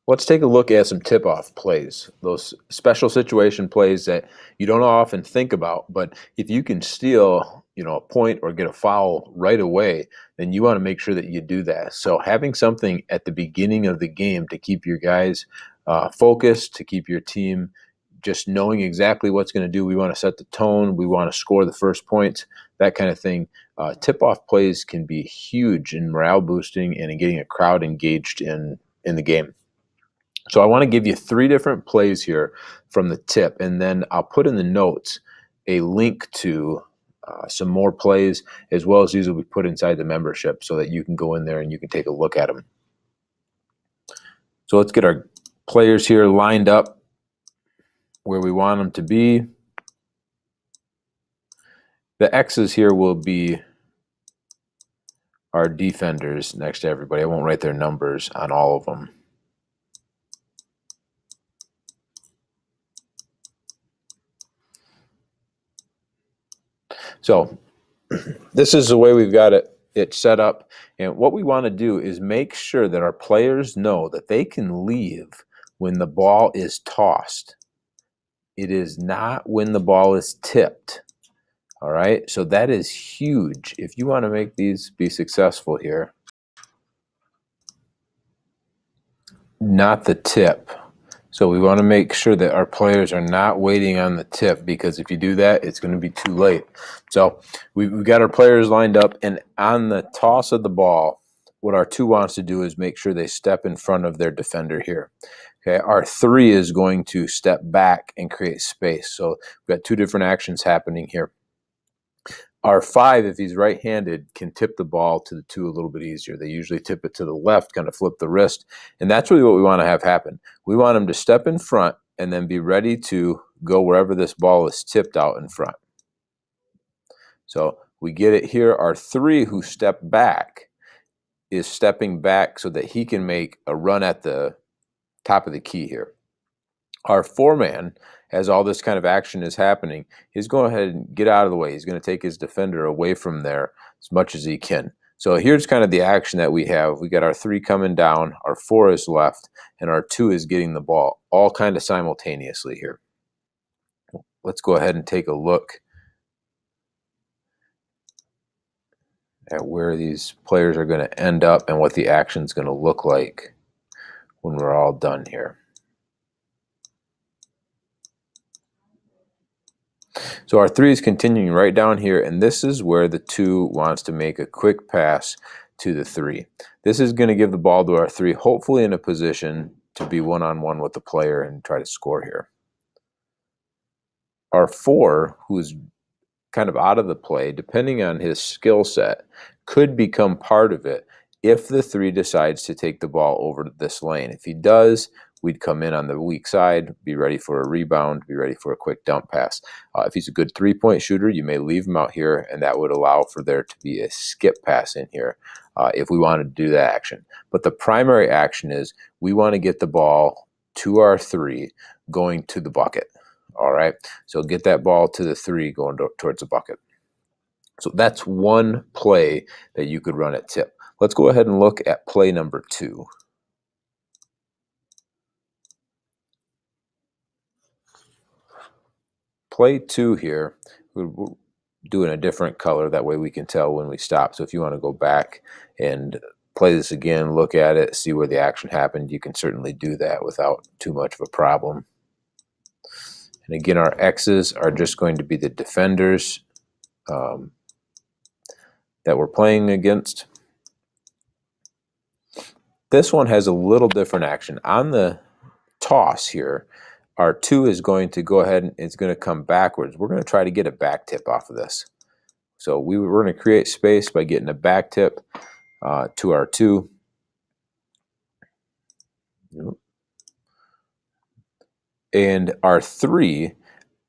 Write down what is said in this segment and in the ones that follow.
Let's take a look at some tip-off plays, those special situation plays that you don't often think about, but if you can steal, a point or get a foul right away, then you want to make sure that you do that. So having something at the beginning of the game to keep your guys focused, to keep your team just knowing exactly what's going to do. We want to set the tone. We want to score the first points, that kind of thing. Tip-off plays can be huge in morale boosting and in getting a crowd engaged in the game. So I want to give you 3 different plays here from the tip, and then I'll put in the notes a link to some more plays, as well as these will be put inside the membership so that you can go in there and you can take a look at them. So let's get our players here lined up where we want them to be. The X's here will be our defenders next to everybody. I won't write their numbers on all of them. So this is the way we've got it set up. And what we want to do is make sure that our players know that they can leave when the ball is tossed. It is not when the ball is tipped. All right, so that is huge if you want to make these be successful here. Not the tip. So we want to make sure that our players are not waiting on the tip, because if you do that, it's going to be too late. So we've got our players lined up, and on the toss of the ball, what our 2 wants to do is make sure they step in front of their defender here. Okay, our 3 is going to step back and create space. So we've got 2 different actions happening here. Our 5, if he's right-handed, can tip the ball to the 2 a little bit easier. They usually tip it to the left, kind of flip the wrist, and that's really what we want to have happen. We want him to step in front and then be ready to go wherever this ball is tipped out in front. So we get it here. Our 3, who step back, is stepping back so that he can make a run at the top of the key here. Our 4-man, as all this kind of action is happening, he's going ahead and get out of the way. He's going to take his defender away from there as much as he can. So here's kind of the action that we have. We got our 3 coming down, our 4 is left, and our 2 is getting the ball, all kind of simultaneously here. Let's go ahead and take a look at where these players are going to end up and what the action is going to look like when we're all done here. So our 3 is continuing right down here, and this is where the 2 wants to make a quick pass to the 3. This is going to give the ball to our 3, hopefully in a position to be one-on-one with the player and try to score here. Our 4, who's kind of out of the play, depending on his skill set, could become part of it if the 3 decides to take the ball over this lane. If he does, we'd come in on the weak side, be ready for a rebound, be ready for a quick dump pass. If he's a good 3-point shooter, you may leave him out here, and that would allow for there to be a skip pass in here if we wanted to do that action. But the primary action is we want to get the ball to our 3 going to the bucket. All right, so get that ball to the 3 going towards the bucket. So that's one play that you could run at tip. Let's go ahead and look at play number 2. Play 2 here, we're doing a different color. That way we can tell when we stop. So if you want to go back and play this again, look at it, see where the action happened, you can certainly do that without too much of a problem. And again, our X's are just going to be the defenders that we're playing against. This one has a little different action. On the toss here, our 2 is going to go ahead and it's going to come backwards. We're going to try to get a back tip off of this. So we're going to create space by getting a back tip to our 2. And our 3,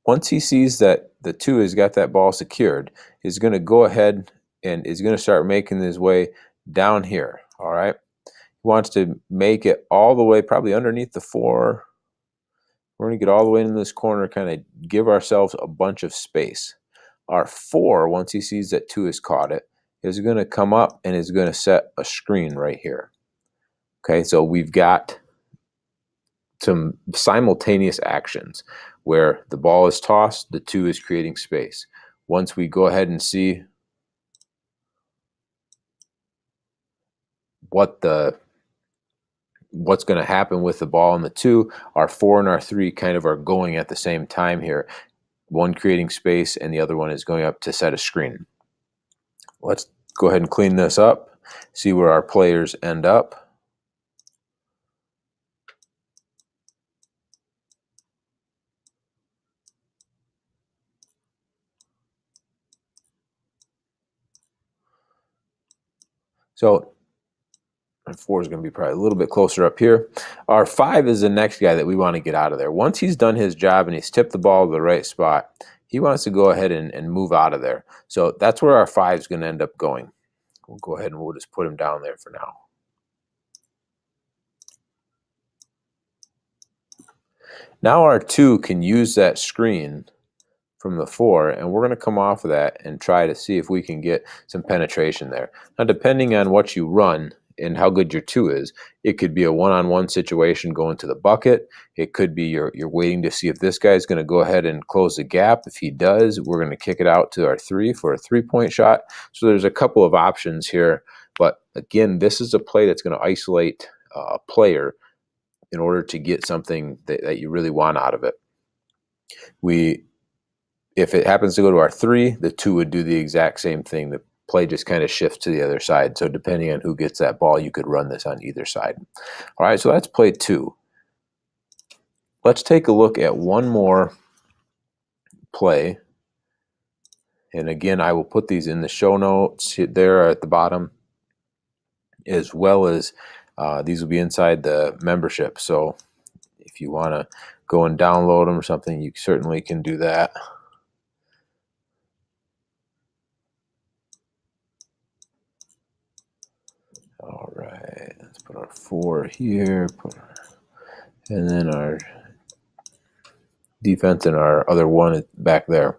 once he sees that the 2 has got that ball secured, is going to go ahead and is going to start making his way down here. All right. He wants to make it all the way, probably underneath the 4. We're going to get all the way into this corner, kind of give ourselves a bunch of space. Our 4, once he sees that 2 has caught it, is going to come up and is going to set a screen right here. Okay, so we've got some simultaneous actions where the ball is tossed, the 2 is creating space. Once we go ahead and see what's going to happen with the ball and the 2, our 4 and our 3 kind of are going at the same time here. One creating space and the other one is going up to set a screen. Let's go ahead and clean this up, see where our players end up. So our 4 is going to be probably a little bit closer up here. Our 5 is the next guy that we want to get out of there. Once he's done his job and he's tipped the ball to the right spot, he wants to go ahead and move out of there. So that's where our 5 is going to end up going. We'll go ahead and we'll just put him down there for now. Now our 2 can use that screen from the 4, and we're going to come off of that and try to see if we can get some penetration there. Now, depending on what you run and how good your 2 is, it could be a one-on-one situation going to the bucket. It could be you're waiting to see if this guy's going to go ahead and close the gap. If he does, we're going to kick it out to our 3 for a 3-point shot. So there's a couple of options here, but again, this is a play that's going to isolate a player in order to get something that you really want out of it. If it happens to go to our 3, the 2 would do the exact same thing. The play just kind of shifts to the other side. So depending on who gets that ball, you could run this on either side. All right, so that's play 2. Let's take a look at one more play. And again, I will put these in the show notes there at the bottom, as well as these will be inside the membership. So if you want to go and download them or something, you certainly can do that. All right, let's put our 4 here, and then our defense and our other 1 back there.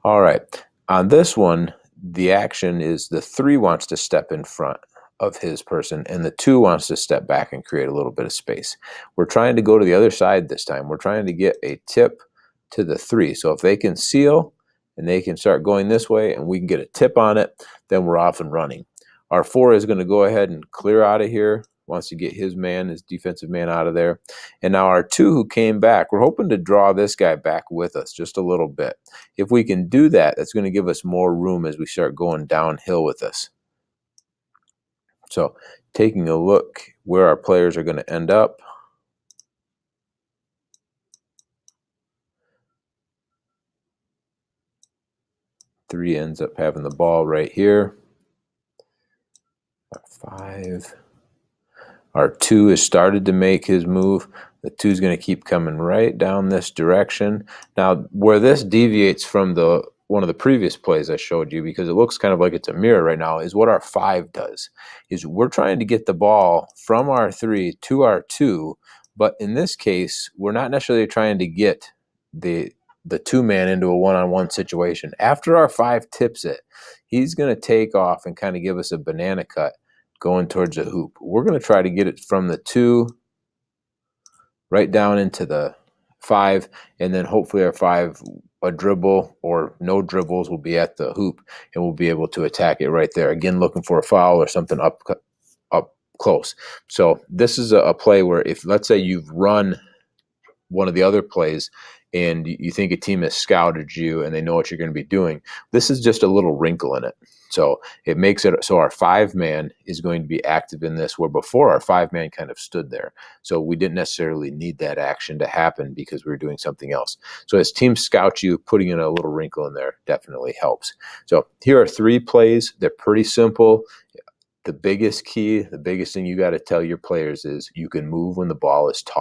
All right, on this one, the action is the 3 wants to step in front of his person, and the 2 wants to step back and create a little bit of space. We're trying to go to the other side this time. We're trying to get a tip to the 3. So if they can seal and they can start going this way and we can get a tip on it, then we're off and running. Our 4 is going to go ahead and clear out of here, wants to get his defensive man out of there. And now our 2 who came back, we're hoping to draw this guy back with us just a little bit. If we can do that, that's going to give us more room as we start going downhill with this. So taking a look where our players are going to end up. Three ends up having the ball right here. Our 5. Our 2 has started to make his move. The 2 is going to keep coming right down this direction. Now, where this deviates from one of the previous plays I showed you, because it looks kind of like it's a mirror right now, is what our 5 does. Is we're trying to get the ball from our 3 to our 2, but in this case, we're not necessarily trying to get the 2-man into a one-on-one situation. After our 5 tips it, he's going to take off and kind of give us a banana cut going towards the hoop. We're going to try to get it from the 2 right down into the 5, and then hopefully our 5, a dribble or no dribbles, will be at the hoop, and we'll be able to attack it right there. Again, looking for a foul or something up close. So this is a play where if, let's say, you've run one of the other plays and you think a team has scouted you and they know what you're going to be doing, this is just a little wrinkle in it. So it makes it so our 5-man is going to be active in this, where before our 5-man kind of stood there. So we didn't necessarily need that action to happen because we were doing something else. So as teams scout you, putting in a little wrinkle in there definitely helps. So here are 3 plays. They're pretty simple. The biggest key, the biggest thing you got to tell your players is you can move when the ball is tossed.